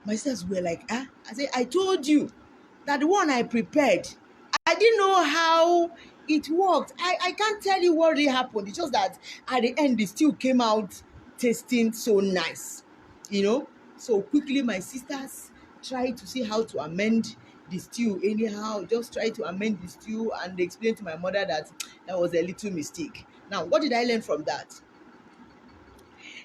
My sisters were like, ah. I said, I told you that the one I prepared, I didn't know how it worked. I can't tell you what really happened. It's just that at the end, it still came out tasting so nice, you know. So quickly, my sisters tried to see how to amend the stew anyhow, just try to amend the stew, and explain to my mother that that was a little mistake. Now, what did I learn from that?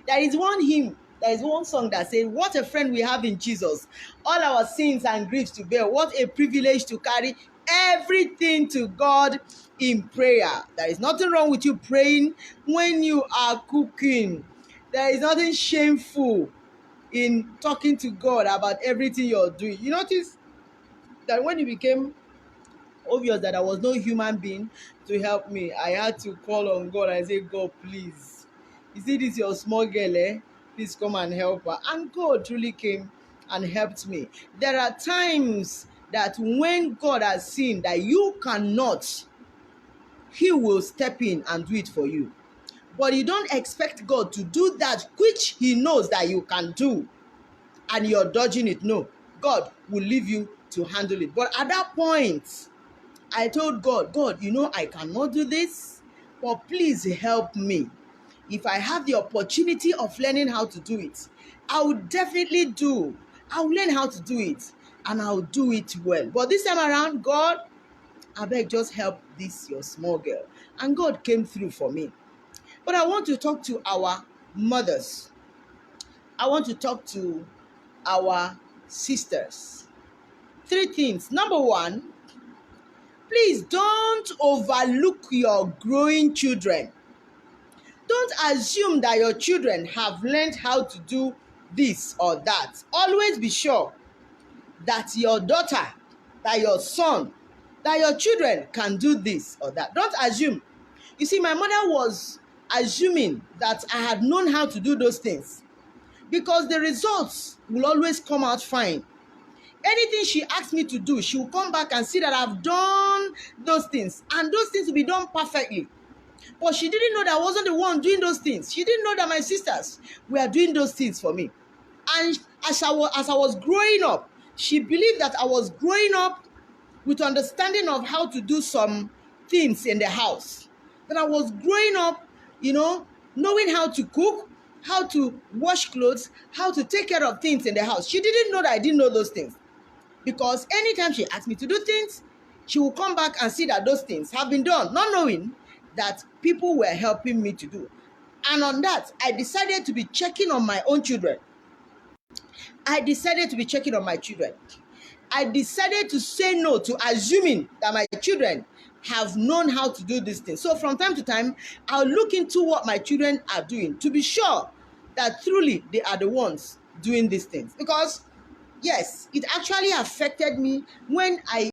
There is one hymn, there is one song that says, what a friend we have in Jesus. All our sins and griefs to bear. What a privilege to carry everything to God in prayer. There is nothing wrong with you praying when you are cooking. There is nothing shameful in talking to God about everything you're doing. You notice that when it became obvious that there was no human being to help me, I had to call on God and say, God, please, you see this your small girl, eh? Please come and help her. And God truly came and helped me. There are times that when God has seen that you cannot, He will step in and do it for you. But you don't expect God to do that which He knows that you can do, and you're dodging it. No, God will leave you to handle it. But at that point, I told God, God, you know I cannot do this, but please help me. If I have the opportunity of learning how to do it, I will definitely do. I'll learn how to do it, and I'll do it well. But this time around, God, I beg, just help this your small girl. And God came through for me. But I want to talk to our mothers. I want to talk to our sisters. Three things. Number one, please don't overlook your growing children. Don't assume that your children have learned how to do this or that. Always be sure that your daughter, that your son, that your children can do this or that. Don't assume. You see, my mother was assuming that I had known how to do those things because the results will always come out fine. Anything she asked me to do, she will come back and see that I've done those things, and those things will be done perfectly. But she didn't know that I wasn't the one doing those things. She didn't know that my sisters were doing those things for me. And as I was growing up, she believed that I was growing up with understanding of how to do some things in the house. That I was growing up, knowing how to cook, how to wash clothes, how to take care of things in the house. She didn't know that I didn't know those things. Because anytime she asked me to do things, she will come back and see that those things have been done, not knowing that people were helping me to do. And on that, I decided to be checking on my own children. I decided to be checking on my children. I decided to say no to assuming that my children have known how to do these things. So from time to time, I'll look into what my children are doing to be sure that truly they are the ones doing these things. Because yes, it actually affected me when I